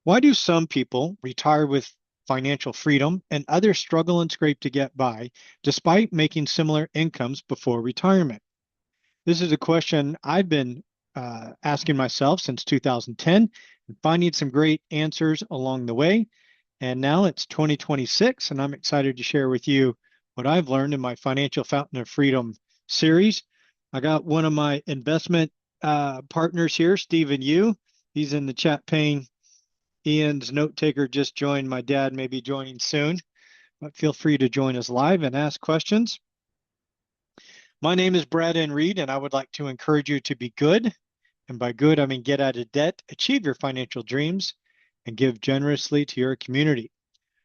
Why do some people retire with financial freedom and others struggle and scrape to get by despite making similar incomes before retirement? This is a question I've been asking myself since 2010 and finding some great answers along the way. And now it's 2026, and I'm excited to share with you what I've learned in my Financial Fountain of Freedom series. I got one of my investment partners here, Stephen Yu. He's in the chat pane. Ian's note taker just joined. My dad may be joining soon, but feel free to join us live and ask questions. My name is Brad N. Reed, and I would like to encourage you to be good. And by good, I mean get out of debt, achieve your financial dreams, and give generously to your community.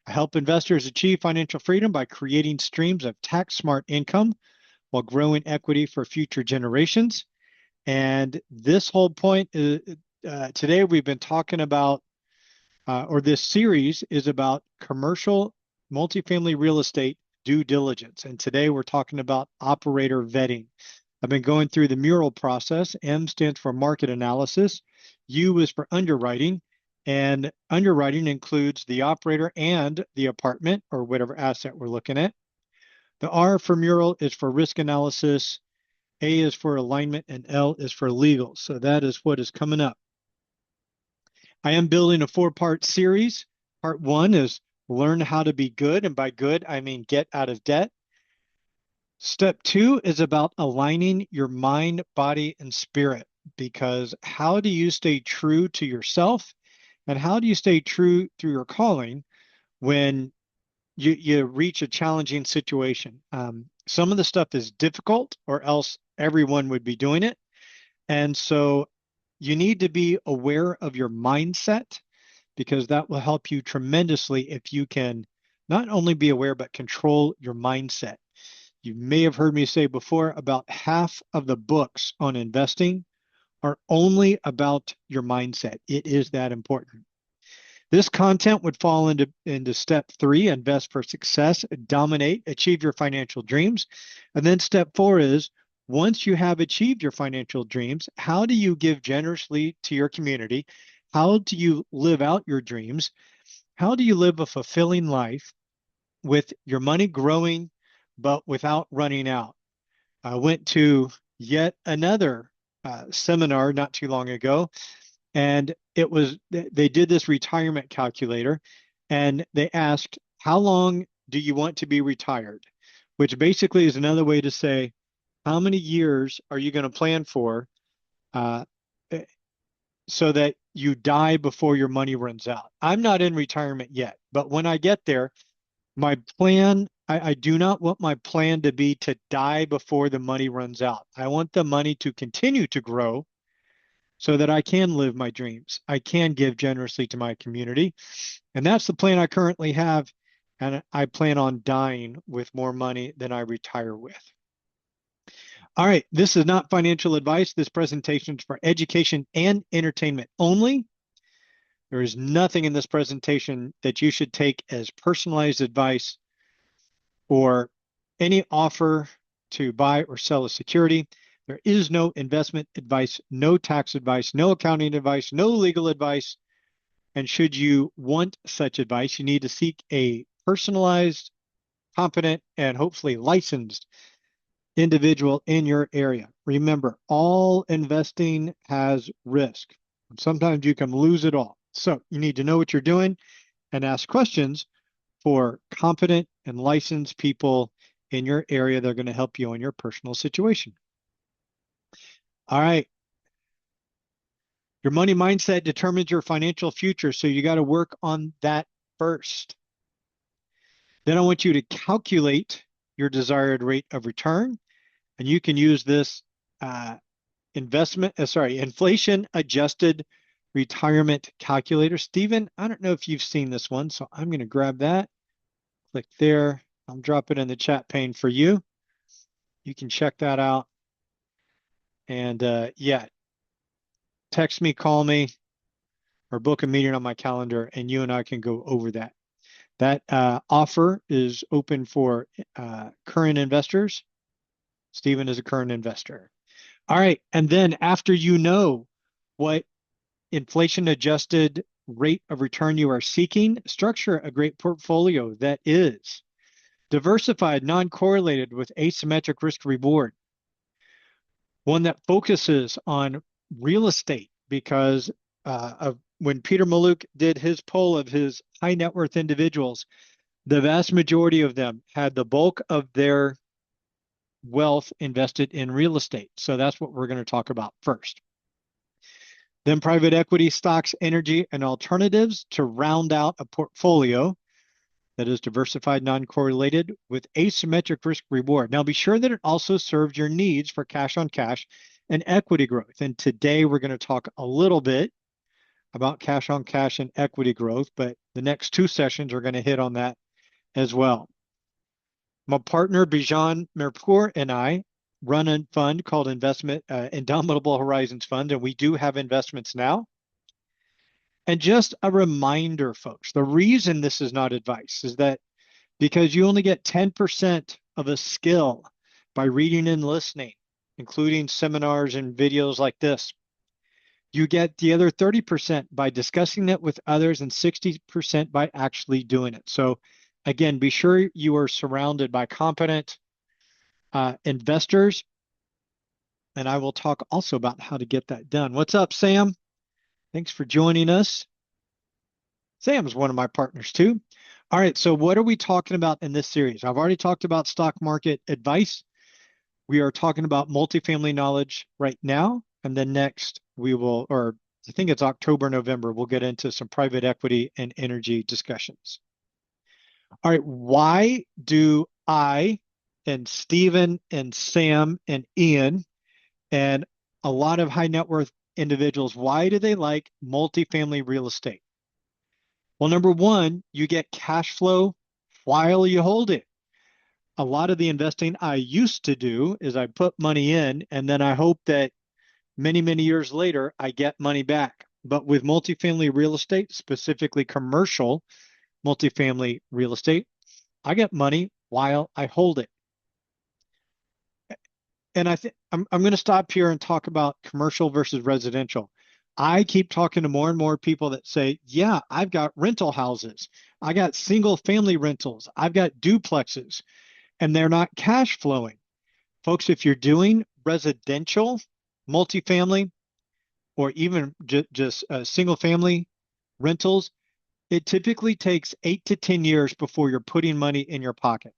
I help investors achieve financial freedom by creating streams of tax smart income while growing equity for future generations. And this whole point is today we've been talking about, or this series is about commercial multifamily real estate due diligence. And today we're talking about operator vetting. I've been going through the MURAL process. M stands for market analysis. U is for underwriting. And underwriting includes the operator and the apartment or whatever asset we're looking at. The R for MURAL is for risk analysis. A is for alignment, and L is for legal. So that is what is coming up. I am building a 4-part series. Part 1 is learn how to be good. And by good, I mean get out of debt. Step 2 is about aligning your mind, body, and spirit, because how do you stay true to yourself and how do you stay true through your calling when you reach a challenging situation? Some of the stuff is difficult, or else everyone would be doing it. And so you need to be aware of your mindset, because that will help you tremendously if you can not only be aware, but control your mindset. You may have heard me say before, about half of the books on investing are only about your mindset. It is that important. This content would fall into step 3, invest for success, dominate, achieve your financial dreams. And then step 4 is, once you have achieved your financial dreams, how do you give generously to your community? How do you live out your dreams? How do you live a fulfilling life with your money growing, but without running out? I went to yet another seminar not too long ago, and they did this retirement calculator, and they asked, how long do you want to be retired? Which basically is another way to say, how many years are you going to plan for uh, so that you die before your money runs out? I'm not in retirement yet, but when I get there, my plan, I do not want my plan to be to die before the money runs out. I want the money to continue to grow so that I can live my dreams. I can give generously to my community. And that's the plan I currently have. And I plan on dying with more money than I retire with. All right, this is not financial advice. This presentation is for education and entertainment only. There is nothing in this presentation that you should take as personalized advice or any offer to buy or sell a security. There is no investment advice, no tax advice, no accounting advice, no legal advice. And should you want such advice, you need to seek a personalized, competent, and hopefully licensed individual in your area. Remember, all investing has risk. Sometimes you can lose it all. So you need to know what you're doing and ask questions for competent and licensed people in your area that are going to help you in your personal situation. All right. Your money mindset determines your financial future, so you got to work on that first. Then I want you to calculate your desired rate of return, and you can use this inflation adjusted retirement calculator. Stephen, I don't know if you've seen this one, so I'm going to grab that. Click there. I'll drop it in the chat pane for you. You can check that out. And yeah, text me, call me, or book a meeting on my calendar, and you and I can go over that. That offer is open for current investors. Stephen is a current investor. All right. And then after you know what inflation adjusted rate of return you are seeking, structure a great portfolio that is diversified, non-correlated with asymmetric risk reward, one that focuses on real estate because of when Peter Maluk did his poll of his high net worth individuals, the vast majority of them had the bulk of their wealth invested in real estate. So that's what we're going to talk about first. Then private equity, stocks, energy, and alternatives to round out a portfolio that is diversified, non-correlated with asymmetric risk reward. Now be sure that it also serves your needs for cash on cash and equity growth. And today we're going to talk a little bit about cash on cash and equity growth, but the next two sessions are going to hit on that as well. My partner Bijan Mirpour and I run a fund called Indomitable Horizons Fund, and we do have investments now. And just a reminder, folks, the reason this is not advice is that because you only get 10% of a skill by reading and listening, including seminars and videos like this. You get the other 30% by discussing it with others and 60% by actually doing it. So again, be sure you are surrounded by competent investors. And I will talk also about how to get that done. What's up, Sam? Thanks for joining us. Sam's one of my partners too. All right, so what are we talking about in this series? I've already talked about stock market advice. We are talking about multifamily knowledge right now. And then next we will, or I think it's October, November, we'll get into some private equity and energy discussions. All right, why do I and Stephen and Sam and Ian and a lot of high net worth individuals, why do they like multifamily real estate? Well, number one, you get cash flow while you hold it. A lot of the investing I used to do is I put money in and then I hope that many, many years later, I get money back. But with multifamily real estate, specifically commercial multifamily real estate, I get money while I hold it. And I think I'm going to stop here and talk about commercial versus residential. I keep talking to more and more people that say, yeah, I've got rental houses. I got single family rentals. I've got duplexes, and they're not cash flowing. Folks, if you're doing residential, multifamily, or even just single family rentals, it typically takes 8 to 10 years before you're putting money in your pocket.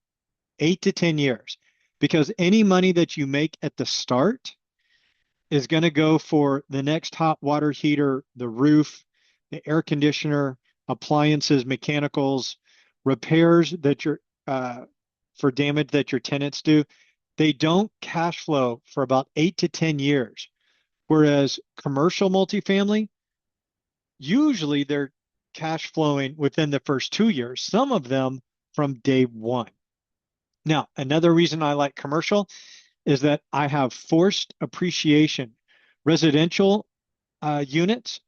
8 to 10 years. Because any money that you make at the start is going to go for the next hot water heater, the roof, the air conditioner, appliances, mechanicals, repairs that you're for damage that your tenants do. They don't cash flow for about 8 to 10 years. Whereas commercial multifamily, usually they're cash flowing within the first 2 years, some of them from day one. Now, another reason I like commercial is that I have forced appreciation. Residential units,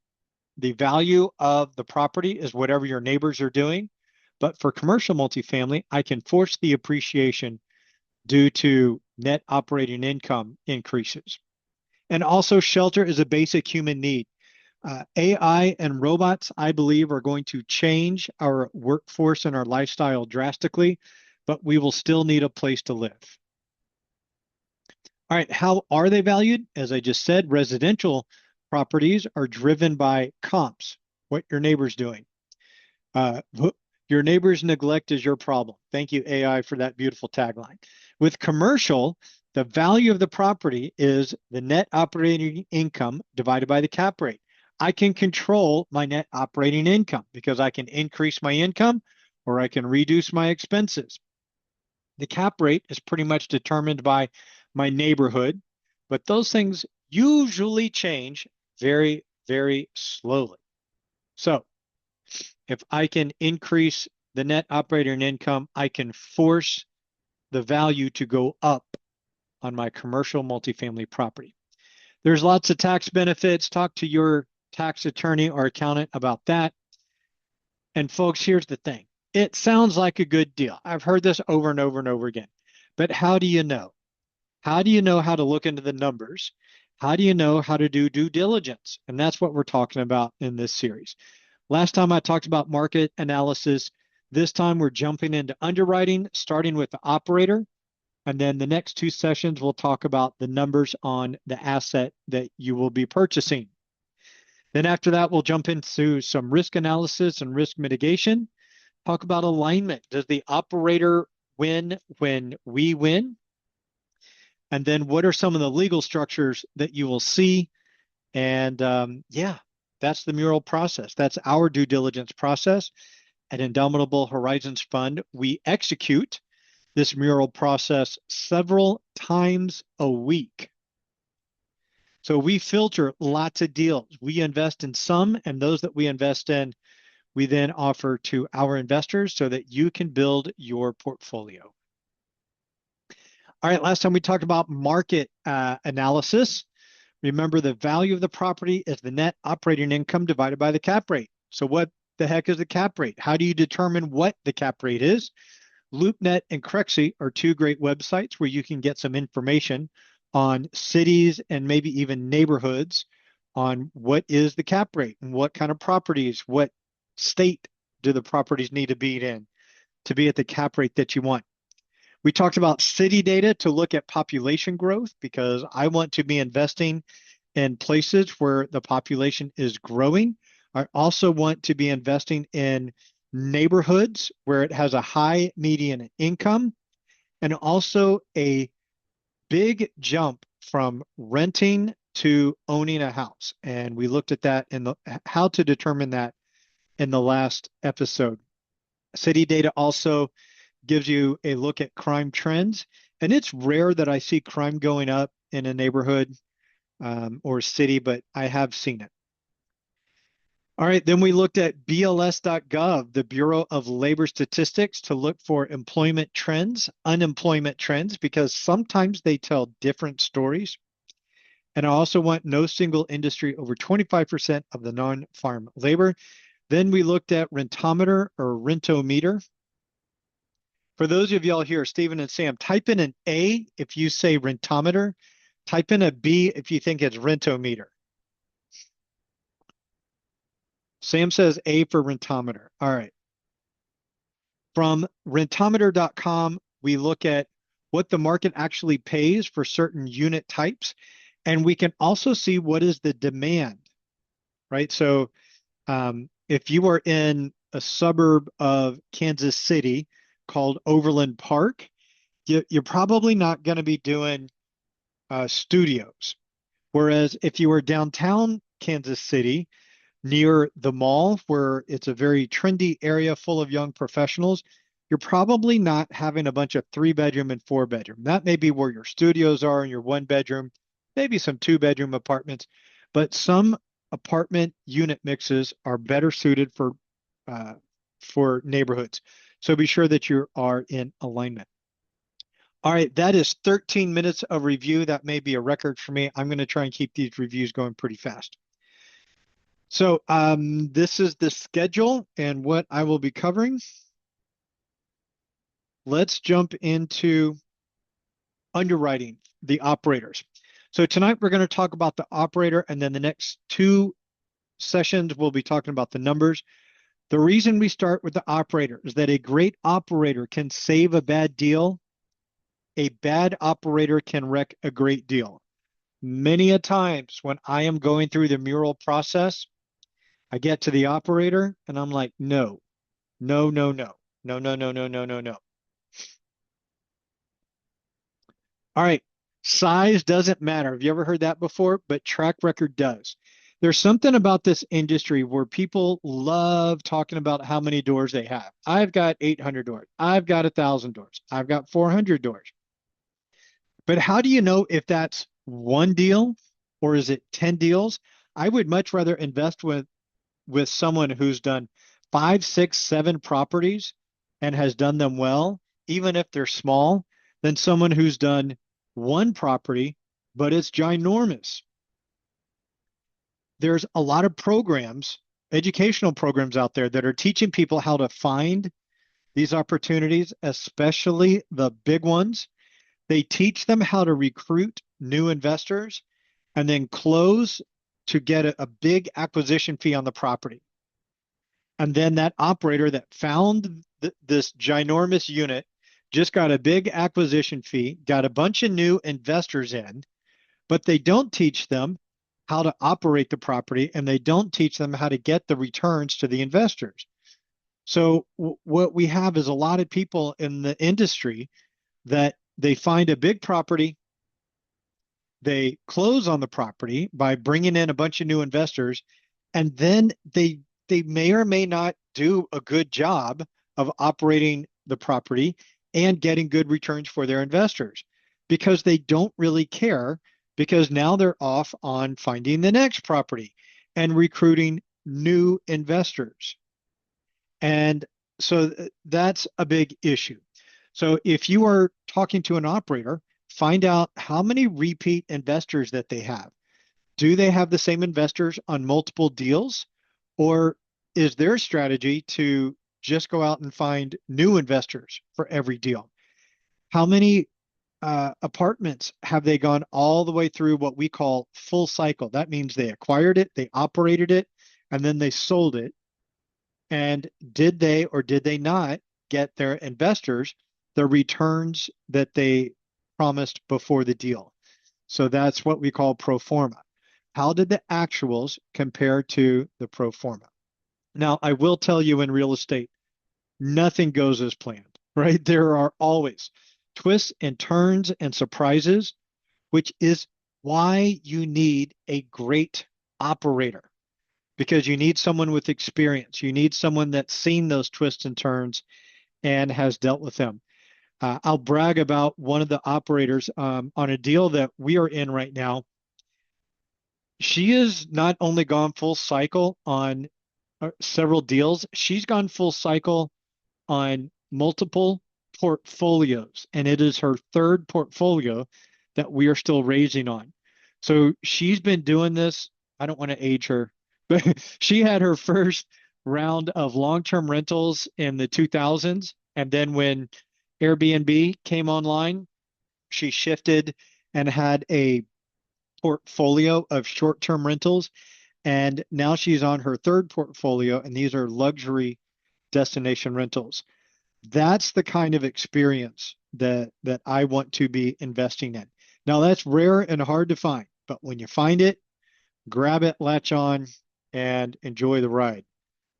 the value of the property is whatever your neighbors are doing. But for commercial multifamily, I can force the appreciation due to net operating income increases. And also shelter is a basic human need. AI and robots, I believe, are going to change our workforce and our lifestyle drastically, but we will still need a place to live. All right, how are they valued? As I just said, residential properties are driven by comps, what your neighbor's doing. Your neighbor's neglect is your problem. Thank you, AI, for that beautiful tagline. With commercial, the value of the property is the net operating income divided by the cap rate. I can control my net operating income because I can increase my income or I can reduce my expenses. The cap rate is pretty much determined by my neighborhood, but those things usually change very, very slowly. So if I can increase the net operating income, I can force the value to go up on my commercial multifamily property. There's lots of tax benefits. Talk to your tax attorney or accountant about that. And folks, here's the thing. It sounds like a good deal. I've heard this over and over and over again. But how do you know? How do you know how to look into the numbers? How do you know how to do due diligence? And that's what we're talking about in this series. Last time I talked about market analysis. This time we're jumping into underwriting, starting with the operator. And then the next two sessions, we'll talk about the numbers on the asset that you will be purchasing. Then after that, we'll jump into some risk analysis and risk mitigation. Talk about alignment. Does the operator win when we win? And then what are some of the legal structures that you will see? And yeah, that's the mural process. That's our due diligence process. At Indomitable Horizons Fund, we execute this mural process several times a week. So we filter lots of deals. We invest in some, and those that we invest in, we then offer to our investors so that you can build your portfolio. All right, last time we talked about market analysis. Remember, the value of the property is the net operating income divided by the cap rate. So what the heck is the cap rate? How do you determine what the cap rate is? LoopNet and Crexi are two great websites where you can get some information on cities and maybe even neighborhoods on what is the cap rate and what kind of properties, what state do the properties need to be in to be at the cap rate that you want. We talked about city data to look at population growth because I want to be investing in places where the population is growing. I also want to be investing in neighborhoods where it has a high median income and also a big jump from renting to owning a house. And we looked at that in the how to determine that in the last episode. City data also gives you a look at crime trends. And it's rare that I see crime going up in a neighborhood or city, but I have seen it. All right, then we looked at BLS.gov, the Bureau of Labor Statistics, to look for employment trends, unemployment trends, because sometimes they tell different stories. And I also want no single industry over 25% of the non-farm labor. Then we looked at rentometer or rentometer. For those of y'all here, Stephen and Sam, type in an A if you say rentometer. Type in a B if you think it's rentometer. Sam says A for rentometer. All right. From rentometer.com, we look at what the market actually pays for certain unit types, and we can also see what is the demand, right? So if you are in a suburb of Kansas City called Overland Park, you're probably not going to be doing studios. Whereas if you were downtown Kansas City, near the mall, where it's a very trendy area full of young professionals, you're probably not having a bunch of 3-bedroom and 4-bedroom. That may be where your studios are in your 1-bedroom, maybe some 2-bedroom apartments, but some apartment unit mixes are better suited for neighborhoods. So be sure that you are in alignment. All right, that is 13 minutes of review. That may be a record for me. I'm going to try and keep these reviews going pretty fast. So this is the schedule and what I will be covering. Let's jump into underwriting the operators. So tonight we're going to talk about the operator, and then the next two sessions we'll be talking about the numbers. The reason we start with the operator is that a great operator can save a bad deal. A bad operator can wreck a great deal. Many a times when I am going through the mural process, I get to the operator and I'm like, no, no, no, no, no, no, no, no, no, no, no. All right. Size doesn't matter. Have you ever heard that before? But track record does. There's something about this industry where people love talking about how many doors they have. I've got 800 doors. I've got 1,000 doors. I've got 400 doors. But how do you know if that's one deal or is it 10 deals? I would much rather invest with someone who's done 5, 6, 7 properties and has done them well, even if they're small, than someone who's done one property, but it's ginormous. There's a lot of programs, educational programs out there that are teaching people how to find these opportunities, especially the big ones. They teach them how to recruit new investors and then close to get a big acquisition fee on the property. And then that operator that found this ginormous unit just got a big acquisition fee, got a bunch of new investors in, but they don't teach them how to operate the property and they don't teach them how to get the returns to the investors. So what we have is a lot of people in the industry that they find a big property, they close on the property by bringing in a bunch of new investors, and then they may or may not do a good job of operating the property and getting good returns for their investors because they don't really care because now they're off on finding the next property and recruiting new investors. And so that's a big issue. So if you are talking to an operator, find out how many repeat investors that they have. Do they have the same investors on multiple deals? Or is their strategy to just go out and find new investors for every deal? How many apartments have they gone all the way through what we call full cycle? That means they acquired it, they operated it, and then they sold it. And did they or did they not get their investors the returns that they promised before the deal? So that's what we call pro forma. How did the actuals compare to the pro forma? Now, I will tell you in real estate, nothing goes as planned, right? There are always twists and turns and surprises, which is why you need a great operator because you need someone with experience. You need someone that's seen those twists and turns and has dealt with them. I'll brag about one of the operators on a deal that we are in right now. She has not only gone full cycle on several deals, she's gone full cycle on multiple portfolios, and it is her third portfolio that we are still raising on. So she's been doing this. I don't want to age her, but she had her first round of long-term rentals in the 2000s. And then when Airbnb came online, she shifted and had a portfolio of short-term rentals. And now she's on her third portfolio, and these are luxury destination rentals. That's the kind of experience that I want to be investing in. Now that's rare and hard to find, but when you find it, grab it, latch on, and enjoy the ride.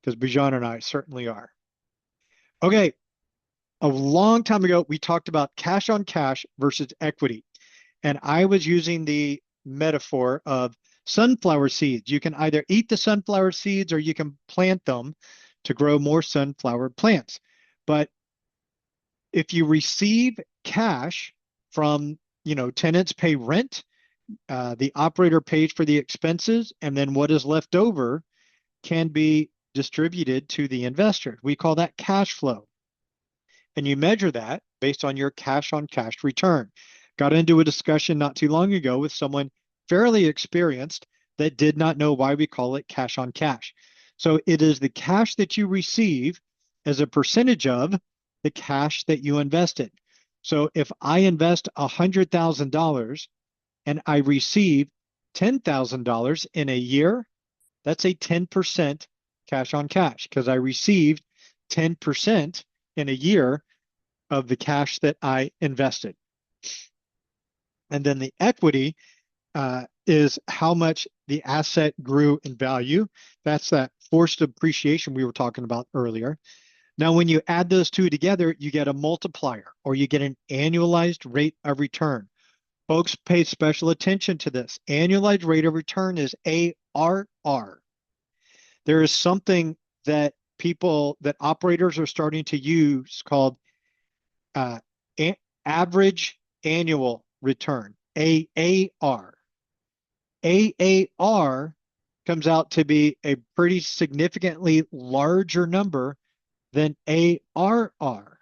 Because Bijan and I certainly are. Okay, a long time ago, we talked about cash on cash versus equity. And I was using the metaphor of sunflower seeds. You can either eat the sunflower seeds or you can plant them to grow more sunflower plants. But if you receive cash from, tenants pay rent, the operator pays for the expenses, and then what is left over can be distributed to the investor. We call that cash flow. And you measure that based on your cash on cash return. Got into a discussion not too long ago with someone fairly experienced that did not know why we call it cash on cash. So it is the cash that you receive as a percentage of the cash that you invested. So if I invest $100,000 and I receive $10,000 in a year, that's a 10% cash on cash because I received 10% in a year of the cash that I invested. And then the equity is how much the asset grew in value. That's that forced appreciation we were talking about earlier. Now, when you add those two together, you get a multiplier or you get an annualized rate of return. Folks pay special attention to this. Annualized rate of return is ARR. There is something that operators are starting to use called average annual return, AAR. AAR comes out to be a pretty significantly larger number than ARR.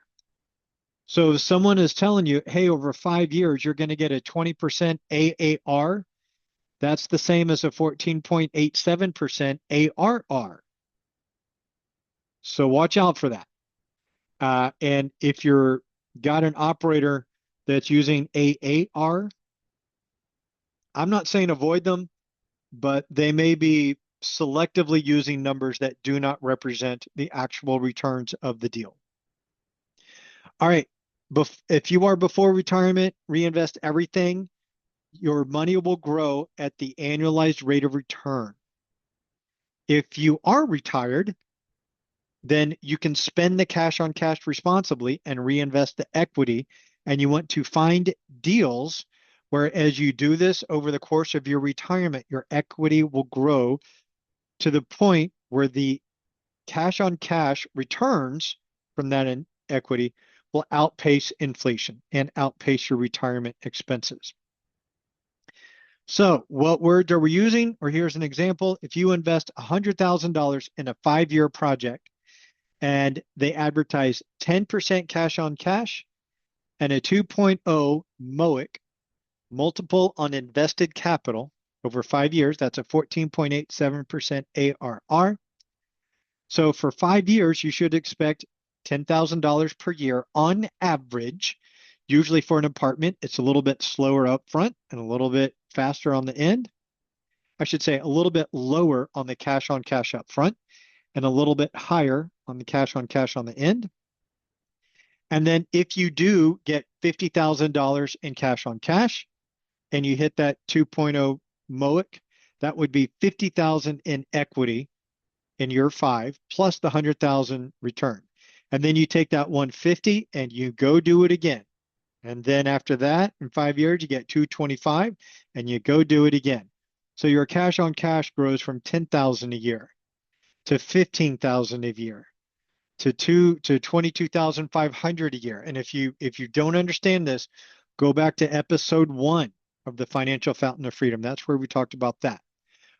So if someone is telling you, hey, over 5 years, you're going to get a 20% AAR, that's the same as a 14.87% ARR. So watch out for that. And if you're got an operator that's using AAR, I'm not saying avoid them, but they may be selectively using numbers that do not represent the actual returns of the deal. All right. If you are before retirement, reinvest everything, your money will grow at the annualized rate of return. If you are retired, then you can spend the cash on cash responsibly and reinvest the equity. And you want to find deals where, as you do this over the course of your retirement, your equity will grow to the point where the cash on cash returns from that equity will outpace inflation and outpace your retirement expenses. So, what words are we using? Or here's an example. If you invest $100,000 in a 5-year project and they advertise 10% cash on cash and a 2.0 MOIC, multiple on invested capital over 5 years, that's a 14.87% ARR. So for 5 years, you should expect $10,000 per year on average. Usually for an apartment, it's a little bit slower up front and a little bit faster on the end. I should say a little bit lower on the cash on cash up front and a little bit higher on the cash on cash on the end. And then if you do get $50,000 in cash on cash and you hit that 2.0 MOIC, that would be 50,000 in equity in year 5 plus the 100,000 return. And then you take that 150 and you go do it again. And then after that, in 5 years, you get 225 and you go do it again. So your cash on cash grows from 10,000 a year to 15,000 a year to 22,500 a year. And if you don't understand this, go back to episode 1 of the Financial Fountain of Freedom. That's where we talked about that.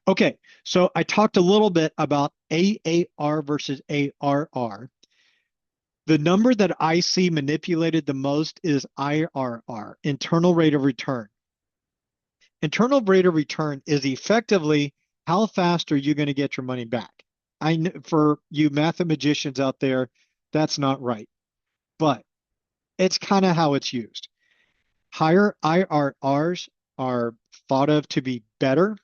Okay, so I talked a little bit about AAR versus ARR. The number that I see manipulated the most is IRR, internal rate of return. Internal rate of return is effectively how fast are you going to get your money back? For you mathematicians out there, that's not right, but it's kind of how it's used. Higher IRRs are thought of to be better,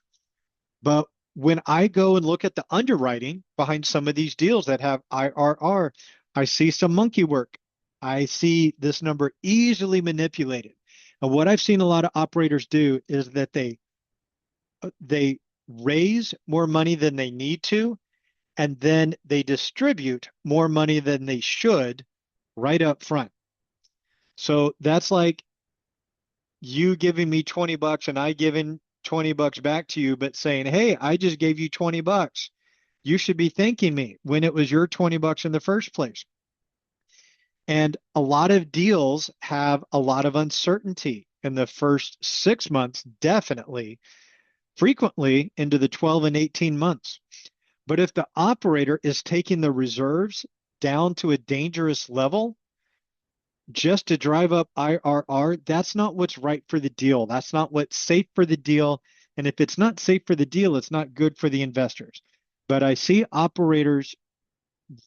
but when I go and look at the underwriting behind some of these deals that have IRR, I see some monkey work. I see this number easily manipulated. And what I've seen a lot of operators do is that they raise more money than they need to, and then they distribute more money than they should right up front. So that's like you giving me 20 bucks and I giving 20 bucks back to you, but saying, hey, I just gave you 20 bucks. You should be thanking me when it was your 20 bucks in the first place. And a lot of deals have a lot of uncertainty in the first 6 months, definitely, frequently into the 12 and 18 months. But if the operator is taking the reserves down to a dangerous level just to drive up IRR, that's not what's right for the deal. That's not what's safe for the deal. And if it's not safe for the deal, it's not good for the investors. But I see operators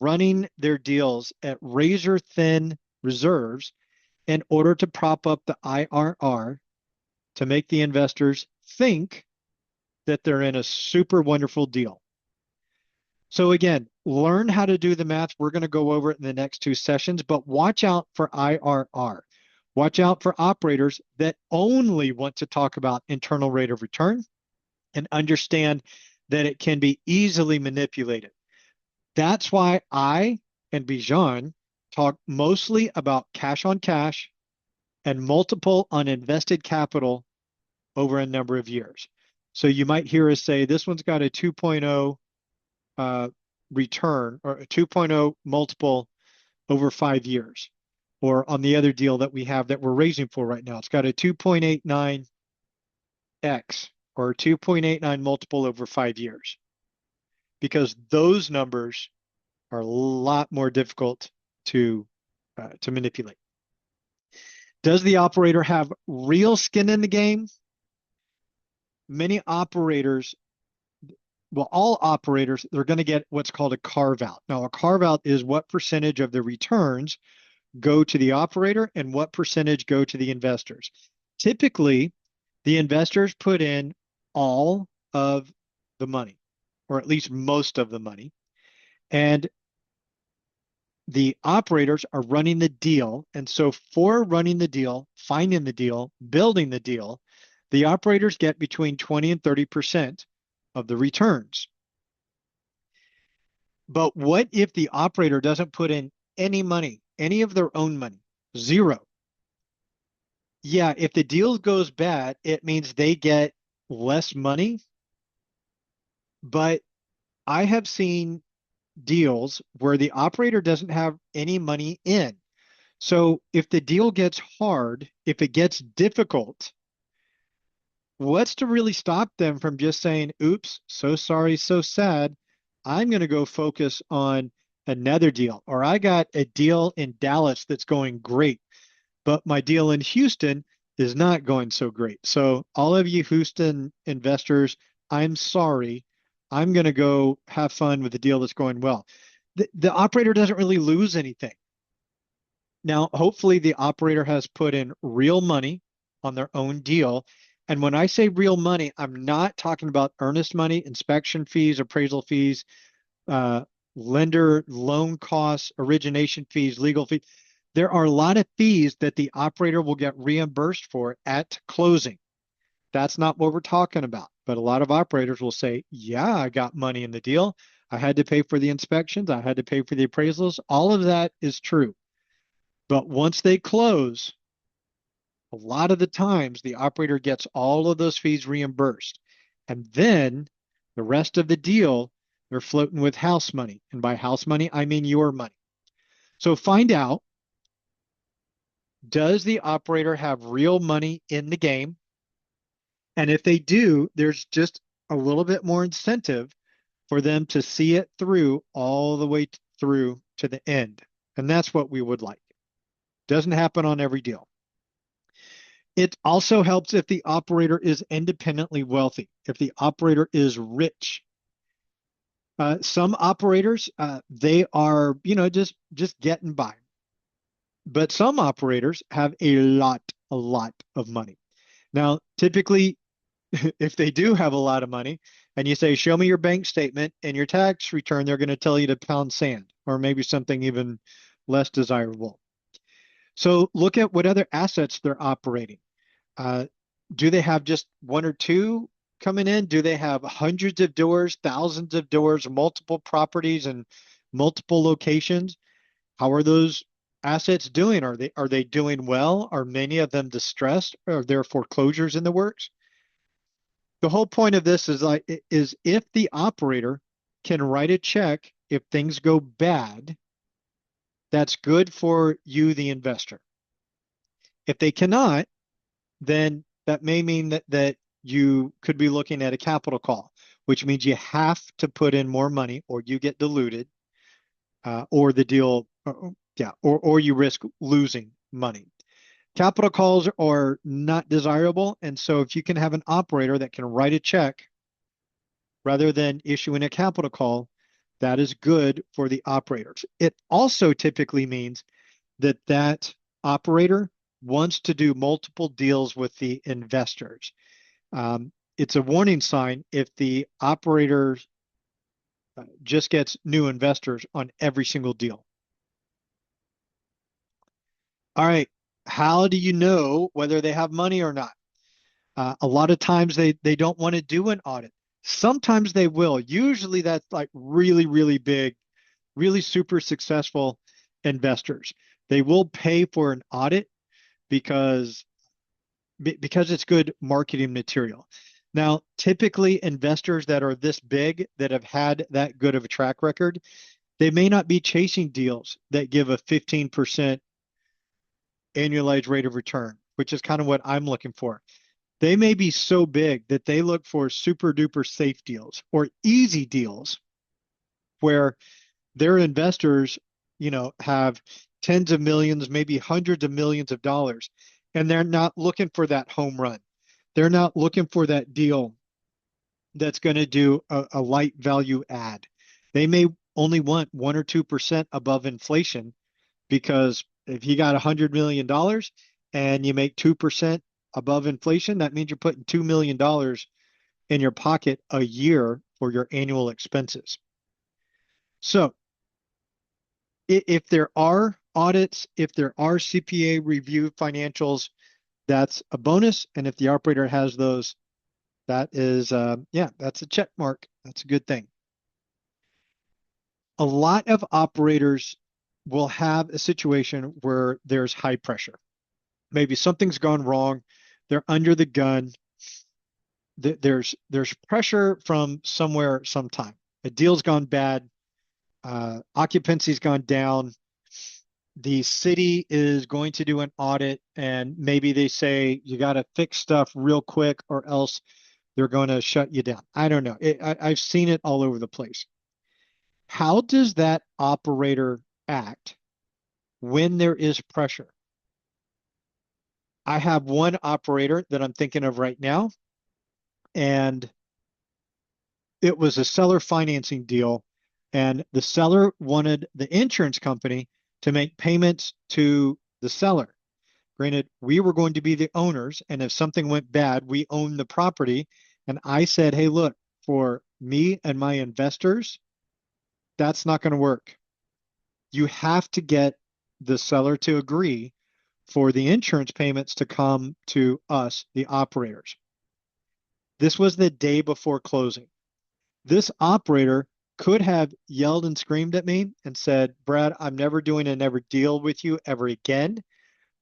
running their deals at razor thin reserves in order to prop up the IRR to make the investors think that they're in a super wonderful deal. So again, learn how to do the math. We're going to go over it in the next 2 sessions, but watch out for IRR. Watch out for operators that only want to talk about internal rate of return and understand that it can be easily manipulated. That's why I and Bijan talk mostly about cash on cash and multiple on invested capital over a number of years. So you might hear us say, this one's got a 2.0 return or a 2.0 multiple over 5 years. Or on the other deal that we have that we're raising for right now, it's got a 2.89x or 2.89 multiple over 5 years. Because those numbers are a lot more difficult to manipulate. Does the operator have real skin in the game? Many operators, well, all operators, they're going to get what's called a carve out. Now, a carve out is what percentage of the returns go to the operator and what percentage go to the investors. Typically, the investors put in all of the money or at least most of the money. And the operators are running the deal. And so for running the deal, finding the deal, building the deal, the operators get between 20 and 30% of the returns. But what if the operator doesn't put in any money, any of their own money? Zero. Yeah, if the deal goes bad, it means they get less money. But I have seen deals where the operator doesn't have any money in. So if the deal gets hard, if it gets difficult, what's to really stop them from just saying, oops, so sorry, so sad. I'm going to go focus on another deal. Or I got a deal in Dallas that's going great, but my deal in Houston is not going so great. So all of you Houston investors, I'm sorry. I'm going to go have fun with the deal that's going well. The operator doesn't really lose anything. Now, hopefully, the operator has put in real money on their own deal. And when I say real money, I'm not talking about earnest money, inspection fees, appraisal fees, uh, lender loan costs, origination fees, legal fees. There are a lot of fees that the operator will get reimbursed for at closing. That's not what we're talking about. But a lot of operators will say, yeah, I got money in the deal. I had to pay for the inspections. I had to pay for the appraisals. All of that is true. But once they close, a lot of the times the operator gets all of those fees reimbursed. And then the rest of the deal, they're floating with house money. And by house money, I mean your money. So find out, does the operator have real money in the game? And if they do, there's just a little bit more incentive for them to see it through all the way through to the end. And that's what we would like. Doesn't happen on every deal. It also helps if the operator is independently wealthy, if the operator is rich. Some operators, they are, just getting by. But some operators have a lot of money. Now, typically, if they do have a lot of money and you say, show me your bank statement and your tax return, they're going to tell you to pound sand or maybe something even less desirable. So look at what other assets they're operating. Uh, do they have just one or two coming in? Do they have hundreds of doors, thousands of doors, multiple properties and multiple locations? How are those assets doing? Are they doing well? Are many of them distressed? Are there foreclosures in the works? The whole point of this is if the operator can write a check if things go bad, that's good for you, the investor. If they cannot, then that may mean that you could be looking at a capital call, which means you have to put in more money or you get diluted, or the deal, or you risk losing money. Capital calls are not desirable. And so if you can have an operator that can write a check rather than issuing a capital call, that is good for the operators. It also typically means that operator wants to do multiple deals with the investors. It's a warning sign if the operator just gets new investors on every single deal. All right, how do you know whether they have money or not? A lot of times they don't want to do an audit. Sometimes they will. Usually that's like really, really big, really super successful investors. They will pay for an audit because it's good marketing material. Now, typically investors that are this big that have had that good of a track record, they may not be chasing deals that give a 15% annualized rate of return, which is kind of what I'm looking for. They may be so big that they look for super duper safe deals or easy deals where their investors, have tens of millions, maybe hundreds of millions of dollars, and they're not looking for that home run. They're not looking for that deal that's going to do a light value add. They may only want 1 or 2% above inflation because if you got $100 million and you make 2% above inflation, that means you're putting $2 million in your pocket a year for your annual expenses. So if there are audits, if there are CPA review financials, that's a bonus. And if the operator has those, that is, yeah, that's a check mark. That's a good thing. A lot of operators will have a situation where there's high pressure. Maybe something's gone wrong. They're under the gun. There's pressure from somewhere sometime. A deal's gone bad. Occupancy's gone down. The city is going to do an audit, and maybe they say you got to fix stuff real quick or else they're going to shut you down. I don't know. I've seen it all over the place. How does that operator act when there is pressure? I have one operator that I'm thinking of right now, and it was a seller financing deal, and the seller wanted the insurance company to make payments to the seller. Granted, we were going to be the owners, and if something went bad, we owned the property. And I said, hey, look, for me and my investors, that's not going to work. You have to get the seller to agree for the insurance payments to come to us, the operators. This was the day before closing. This operator could have yelled and screamed at me and said, Brad, I'm never doing another deal with you ever again.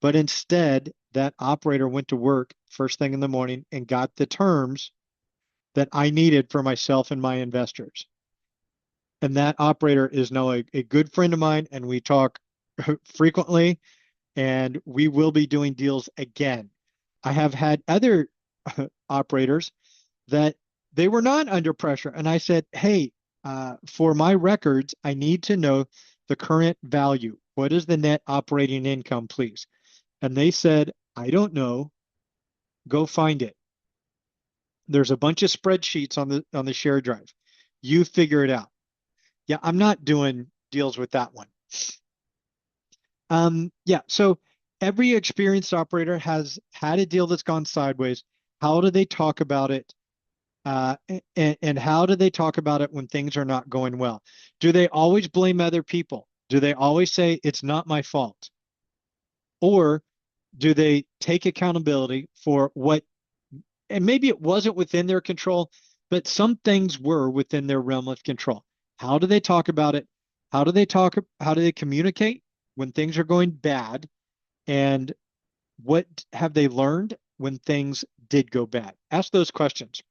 But instead, that operator went to work first thing in the morning and got the terms that I needed for myself and my investors. And that operator is now a good friend of mine, and we talk frequently, and we will be doing deals again. I have had other operators that they were not under pressure. And I said, hey, for my records, I need to know the current value. What is the net operating income, please? And they said, I don't know. Go find it. There's a bunch of spreadsheets on the share drive. You figure it out. Yeah, I'm not doing deals with that one. Yeah, so every experienced operator has had a deal that's gone sideways. How do they talk about it? And how do they talk about it when things are not going well? Do they always blame other people? Do they always say, it's not my fault? Or do they take accountability for what, and maybe it wasn't within their control, but some things were within their realm of control? How do they talk about it? How do they communicate when things are going bad? And what have they learned when things did go bad? Ask those questions.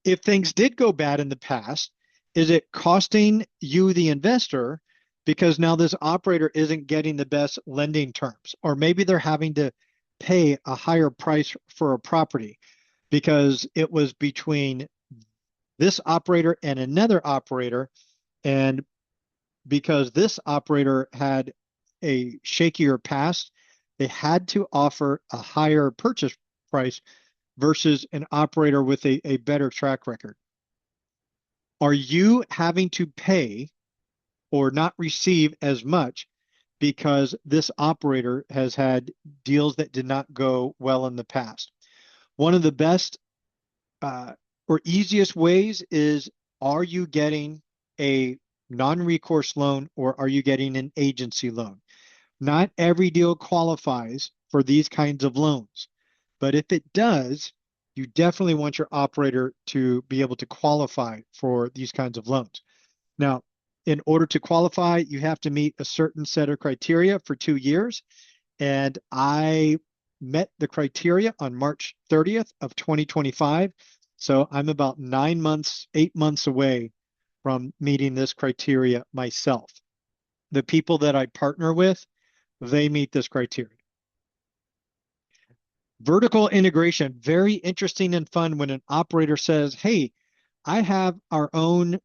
If things did go bad in the past, is it costing you, the investor, because now this operator isn't getting the best lending terms? Or maybe they're having to pay a higher price for a property because it was between this operator and another operator. And because this operator had a shakier past, they had to offer a higher purchase price versus an operator with a better track record. Are you having to pay or not receive as much because this operator has had deals that did not go well in the past? One of the best or easiest ways is, are you getting a non-recourse loan or are you getting an agency loan? Not every deal qualifies for these kinds of loans, but if it does, you definitely want your operator to be able to qualify for these kinds of loans. Now, in order to qualify, you have to meet a certain set of criteria for 2 years. And I met the criteria on March 30th of 2025. So I'm about 9 months, 8 months away from meeting this criteria myself. The people that I partner with, they meet this criteria. Vertical integration, very interesting and fun when an operator says, hey, I have our own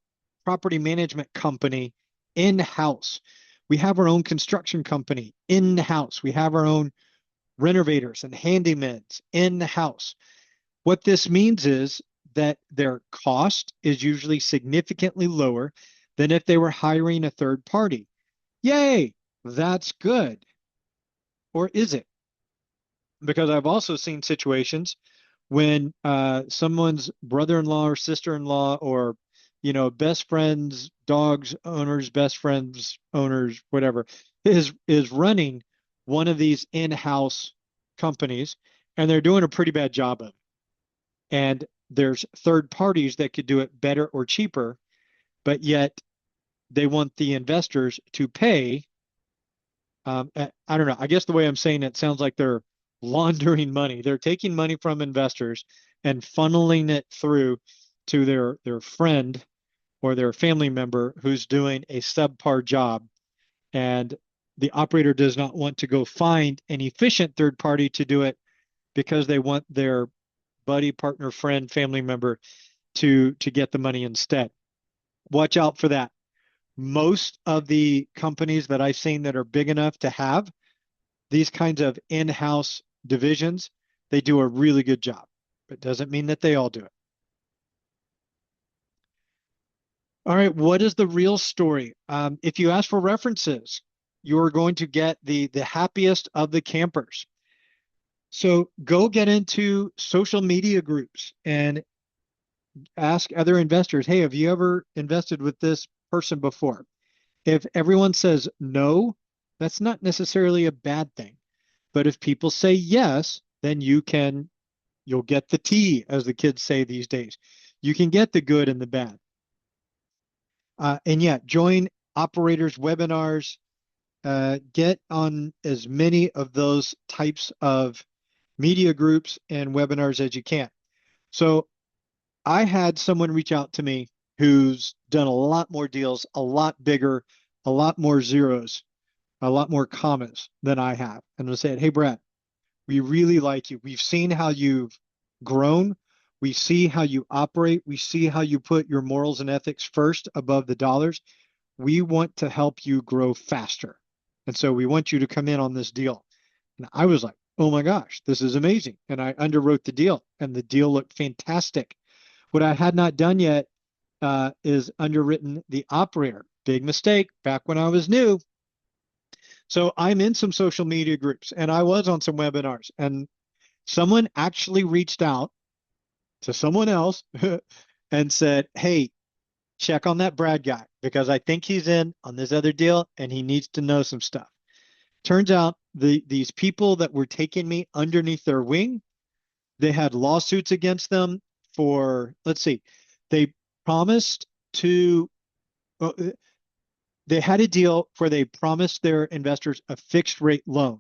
property management company in-house. We have our own construction company in-house. We have our own renovators and handymen in-house. What this means is that their cost is usually significantly lower than if they were hiring a third party. Yay, that's good. Or is it? Because I've also seen situations when someone's brother-in-law or sister-in-law or best friends, dogs owners, best friends owners, whatever, is running one of these in-house companies, and they're doing a pretty bad job of it. And there's third parties that could do it better or cheaper, but yet they want the investors to pay. I don't know. I guess the way I'm saying it sounds like they're laundering money. They're taking money from investors and funneling it through to their friend or their family member who's doing a subpar job. And the operator does not want to go find an efficient third party to do it because they want their buddy, partner, friend, family member to get the money instead. Watch out for that. Most of the companies that I've seen that are big enough to have these kinds of in-house divisions, they do a really good job. But doesn't mean that they all do it. All right, what is the real story? If you ask for references, you're going to get the happiest of the campers. So go get into social media groups and ask other investors, hey, have you ever invested with this person before? If everyone says no, that's not necessarily a bad thing. But if people say yes, then you'll get the tea, as the kids say these days. You can get the good and the bad. And yeah, join operators webinars, get on as many of those types of media groups and webinars as you can. So I had someone reach out to me who's done a lot more deals, a lot bigger, a lot more zeros, a lot more commas than I have. And I said, hey, Brad, we really like you. We've seen how you've grown. We see how you operate. We see how you put your morals and ethics first above the dollars. We want to help you grow faster. And so we want you to come in on this deal. And I was like, oh my gosh, this is amazing. And I underwrote the deal, and the deal looked fantastic. What I had not done yet is underwritten the operator. Big mistake back when I was new. So I'm in some social media groups and I was on some webinars, and someone actually reached out to someone else and said, hey, check on that Brad guy because I think he's in on this other deal and he needs to know some stuff. Turns out these people that were taking me underneath their wing, they had lawsuits against them for, let's see, they promised to, uh, they had a deal where they promised their investors a fixed rate loan.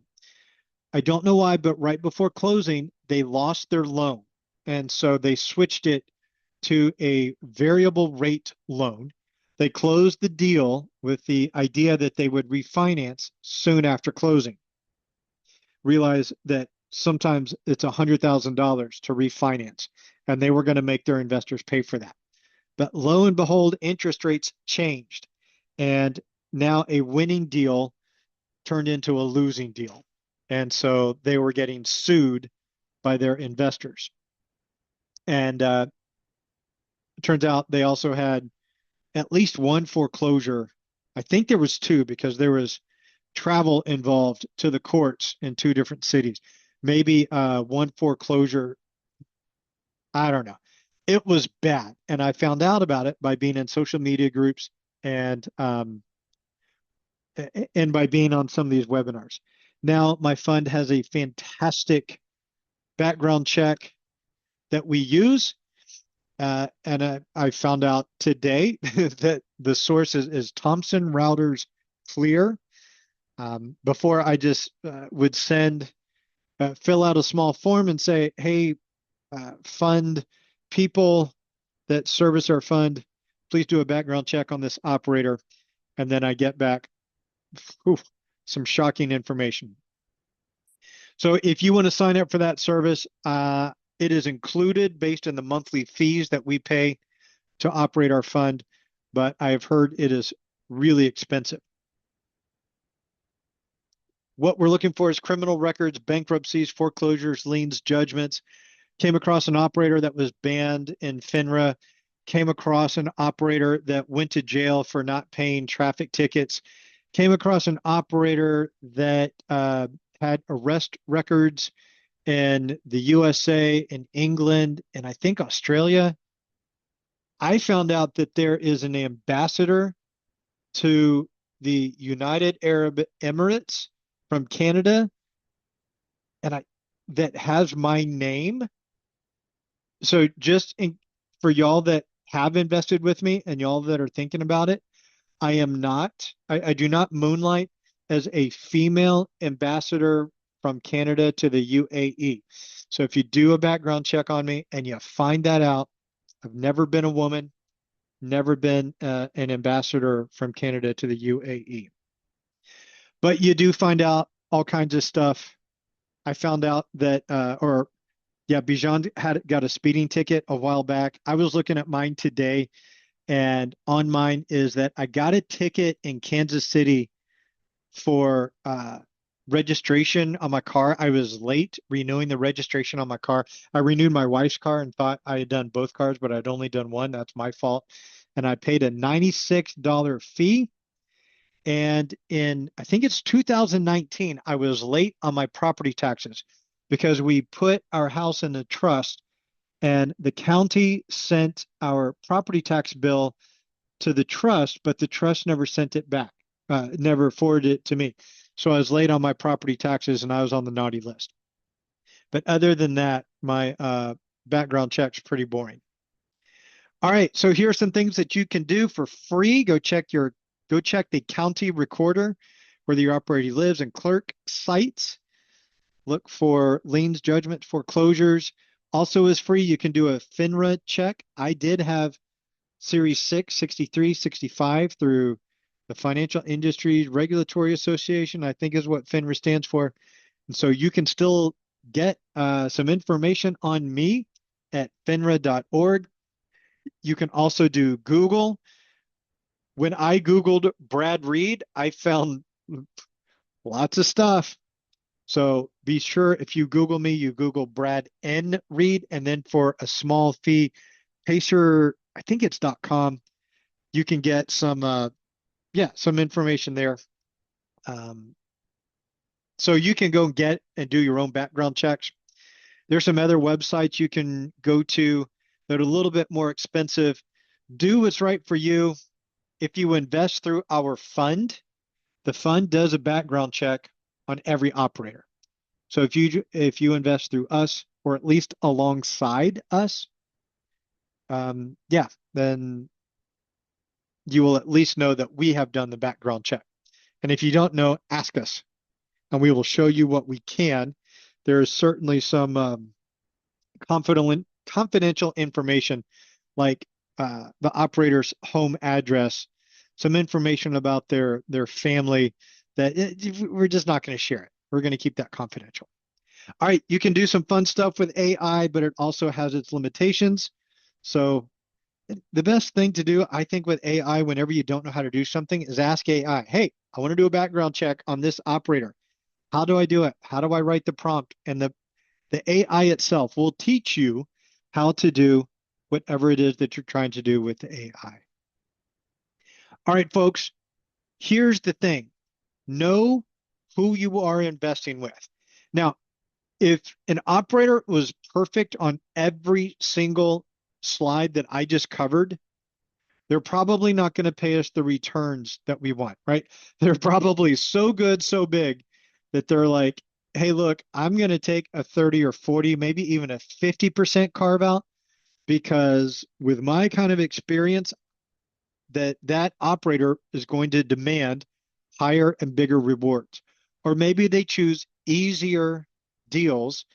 I don't know why, but right before closing, they lost their loan. And so they switched it to a variable rate loan. They closed the deal with the idea that they would refinance soon after closing. Realize that sometimes it's $100,000 to refinance, and they were going to make their investors pay for that. But lo and behold, interest rates changed, and now a winning deal turned into a losing deal. And so they were getting sued by their investors. And it turns out they also had at least one foreclosure. I think there was two because there was travel involved to the courts in two different cities. Maybe one foreclosure. I don't know. It was bad. And I found out about it by being in social media groups and by being on some of these webinars. Now my fund has a fantastic background check that we use. And I found out today that the source is Thomson Reuters Clear. Before I just would fill out a small form and say, hey, fund people that service our fund, please do a background check on this operator. And then I get back some shocking information. So if you want to sign up for that service, it is included based on the monthly fees that we pay to operate our fund, but I've heard it is really expensive. What we're looking for is criminal records, bankruptcies, foreclosures, liens, judgments. Came across an operator that was banned in FINRA, came across an operator that went to jail for not paying traffic tickets, came across an operator that had arrest records in the USA, in England, and I think Australia. I found out that there is an ambassador to the United Arab Emirates from Canada, and I that has my name. So for y'all that have invested with me and y'all that are thinking about it, I do not moonlight as a female ambassador from Canada to the UAE. So if you do a background check on me and you find that out, I've never been a woman, never been an ambassador from Canada to the UAE. But you do find out all kinds of stuff. I found out that, or yeah, Bijan had got a speeding ticket a while back. I was looking at mine today, and on mine is that I got a ticket in Kansas City for registration on my car. I was late renewing the registration on my car. I renewed my wife's car and thought I had done both cars, but I'd only done one. That's my fault. And I paid a $96 fee. And I think it's 2019, I was late on my property taxes because we put our house in a trust and the county sent our property tax bill to the trust, but the trust never sent it back, never forwarded it to me. So I was late on my property taxes and I was on the naughty list. But other than that, my background check's pretty boring. All right, so here are some things that you can do for free. Go check the county recorder where your operator lives and clerk sites. Look for liens, judgments, foreclosures. Also is free. You can do a FINRA check. I did have Series 6, 63, 65 through the Financial Industry Regulatory Association, I think is what FINRA stands for. And so you can still get some information on me at finra.org. You can also do Google. When I Googled Brad Reed, I found lots of stuff. So be sure if you Google me, you Google Brad N. Reed, and then for a small fee, Pacer, I think it's .com, you can get some information there. So you can go get and do your own background checks. There's some other websites you can go to that are a little bit more expensive. Do what's right for you. If you invest through our fund, the fund does a background check on every operator. So if you invest through us or at least alongside us, then you will at least know that we have done the background check. And if you don't know, ask us, and we will show you what we can. There is certainly some confidential information like the operator's home address, some information about their family that we're just not going to share it. We're going to keep that confidential. All right, you can do some fun stuff with AI, but it also has its limitations. So the best thing to do, I think, with AI whenever you don't know how to do something is ask AI, hey, I want to do a background check on this operator. How do I do it? How do I write the prompt? And the AI itself will teach you how to do whatever it is that you're trying to do with the AI. All right, folks, here's the thing. Know who you are investing with. Now, if an operator was perfect on every single slide that I just covered, they're probably not going to pay us the returns that we want, right? They're probably so good, so big that they're like, hey, look, I'm going to take a 30 or 40, maybe even a 50% carve out because with my kind of experience, that operator is going to demand higher and bigger rewards. Or maybe they choose easier deals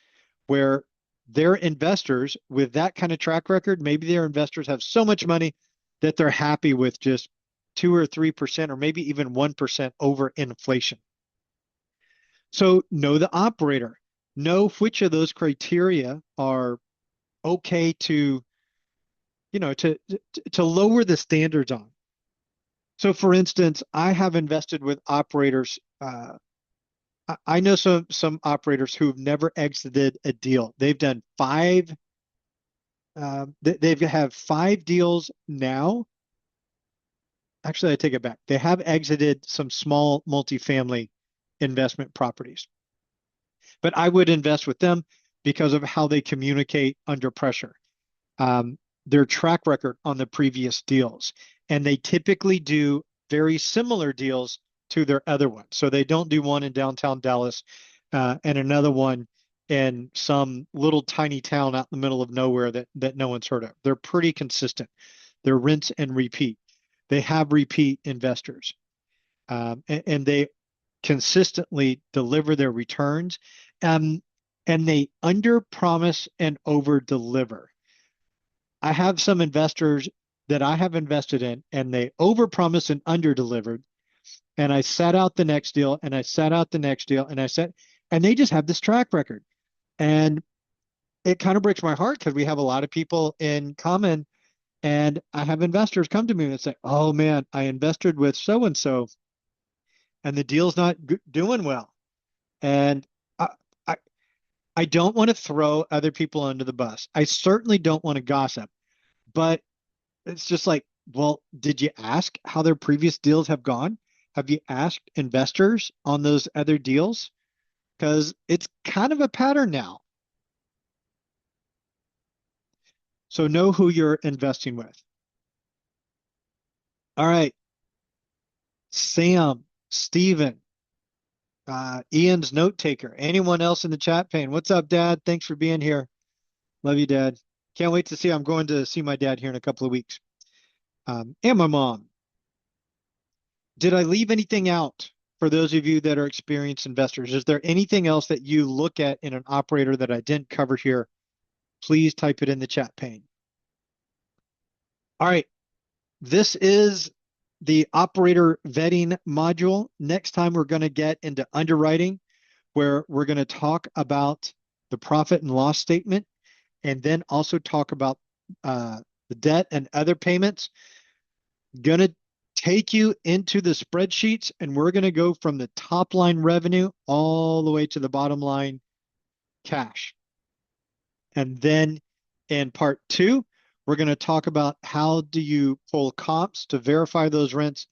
where their investors with that kind of track record, maybe their investors have so much money that they're happy with just 2 or 3% or maybe even 1% over inflation. So know the operator. Know which of those criteria are okay to, to lower the standards on. So for instance, I have invested with operators. I know some operators who've never exited a deal. They've done five. They have 5 deals now. Actually, I take it back. They have exited some small multifamily investment properties. But I would invest with them. because of how they communicate under pressure, their track record on the previous deals. And they typically do very similar deals to their other ones. So they don't do one in downtown Dallas and another one in some little tiny town out in the middle of nowhere that no one's heard of. They're pretty consistent. They're rinse and repeat. They have repeat investors, and they consistently deliver their returns, um, and they under promise and over deliver. I have some investors that I have invested in, and they over promised and under delivered. And I sat out the next deal, and I sat out the next deal, and they just have this track record. And it kind of breaks my heart because we have a lot of people in common. And I have investors come to me and say, "Oh man, I invested with so and so, and the deal's not doing well." And I, I, I don't want to throw other people under the bus. I certainly don't want to gossip, but it's just like, well, did you ask how their previous deals have gone? Have you asked investors on those other deals? Because it's kind of a pattern now. So know who you're investing with. All right, Sam, Steven, Ian's note taker. Anyone else in the chat pane? What's up, Dad? Thanks for being here. Love you, Dad. Can't wait to see. I'm going to see my dad here in a couple of weeks. And my mom. Did I leave anything out for those of you that are experienced investors? Is there anything else that you look at in an operator that I didn't cover here? Please type it in the chat pane. All right. This is the operator vetting module. Next time, we're going to get into underwriting, where we're going to talk about the profit and loss statement, and then also talk about the debt and other payments. Going to take you into the spreadsheets, and we're going to go from the top line revenue all the way to the bottom line cash. And then in part 2, we're going to talk about how do you pull comps to verify those rents,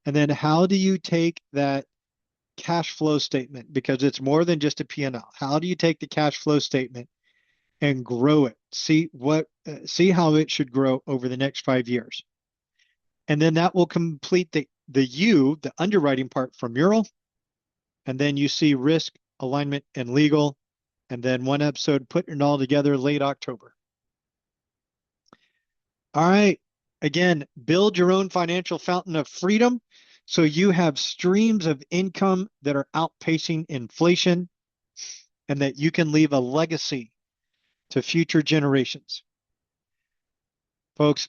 and then how do you take that cash flow statement, because it's more than just a P&L. How do you take the cash flow statement and grow it? See how it should grow over the next 5 years. And then that will complete the underwriting part from MURAL. And then you see risk, alignment, and legal. And then one episode putting it all together late October. All right. Again, build your own financial fountain of freedom so you have streams of income that are outpacing inflation and that you can leave a legacy to future generations. Folks,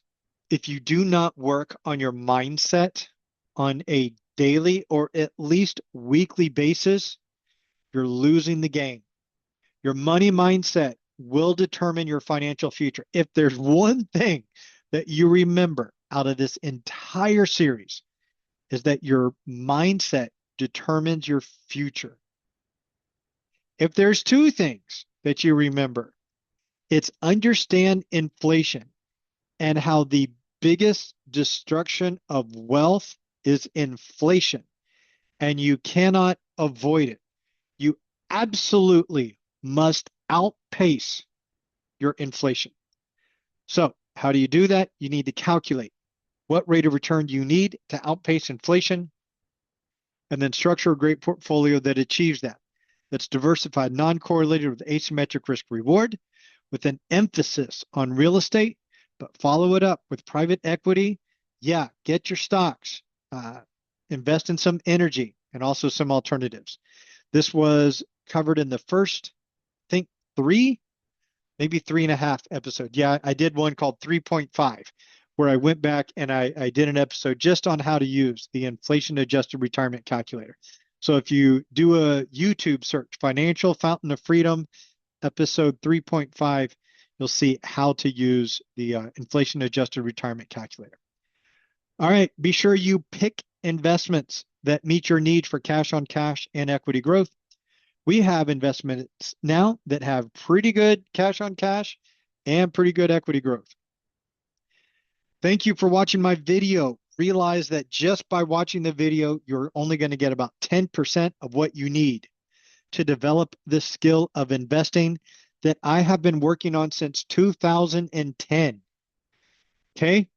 if you do not work on your mindset on a daily or at least weekly basis, you're losing the game. Your money mindset will determine your financial future. If there's one thing that you remember out of this entire series, is that your mindset determines your future. If there's two things that you remember, it's understand inflation and how the biggest destruction of wealth is inflation, and you cannot avoid it. You absolutely must outpace your inflation. So how do you do that? You need to calculate what rate of return do you need to outpace inflation, and then structure a great portfolio that achieves that. That's diversified, non-correlated with asymmetric risk reward, with an emphasis on real estate, but follow it up with private equity. Yeah, get your stocks, invest in some energy, and also some alternatives. This was covered in the first, I think, 3, maybe 3.5 episodes. Yeah, I did one called 3.5, where I went back and I did an episode just on how to use the inflation-adjusted retirement calculator. So if you do a YouTube search, Financial Fountain of Freedom, episode 3.5, you'll see how to use the inflation-adjusted retirement calculator. All right, be sure you pick investments that meet your need for cash on cash and equity growth. We have investments now that have pretty good cash on cash and pretty good equity growth. Thank you for watching my video. Realize that just by watching the video, you're only going to get about 10% of what you need to develop the skill of investing. that I have been working on since 2010. Okay.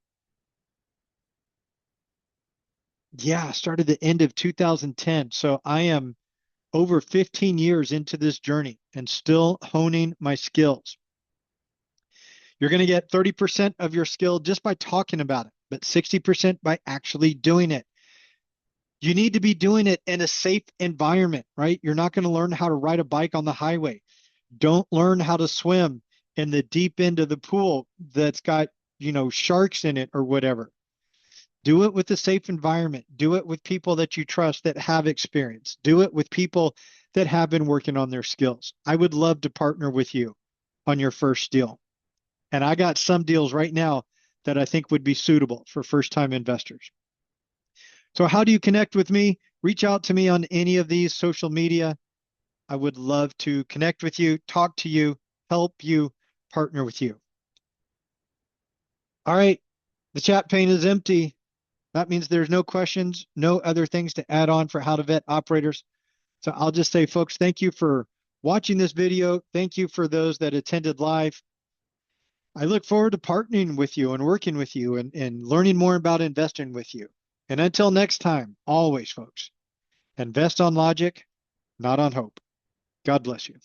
Yeah, I started the end of 2010. So I am over 15 years into this journey and still honing my skills. You're going to get 30% of your skill just by talking about it, but 60% by actually doing it. You need to be doing it in a safe environment, right? You're not going to learn how to ride a bike on the highway. Don't learn how to swim in the deep end of the pool that's got, sharks in it or whatever. Do it with a safe environment. Do it with people that you trust that have experience. Do it with people that have been working on their skills. I would love to partner with you on your first deal. And I got some deals right now that I think would be suitable for first time investors. So, how do you connect with me? Reach out to me on any of these social media. I would love to connect with you, talk to you, help you, partner with you. All right. The chat pane is empty. That means there's no questions, no other things to add on for how to vet operators. So I'll just say, folks, thank you for watching this video. Thank you for those that attended live. I look forward to partnering with you and working with you and learning more about investing with you. And until next time, always, folks, invest on logic, not on hope. God bless you.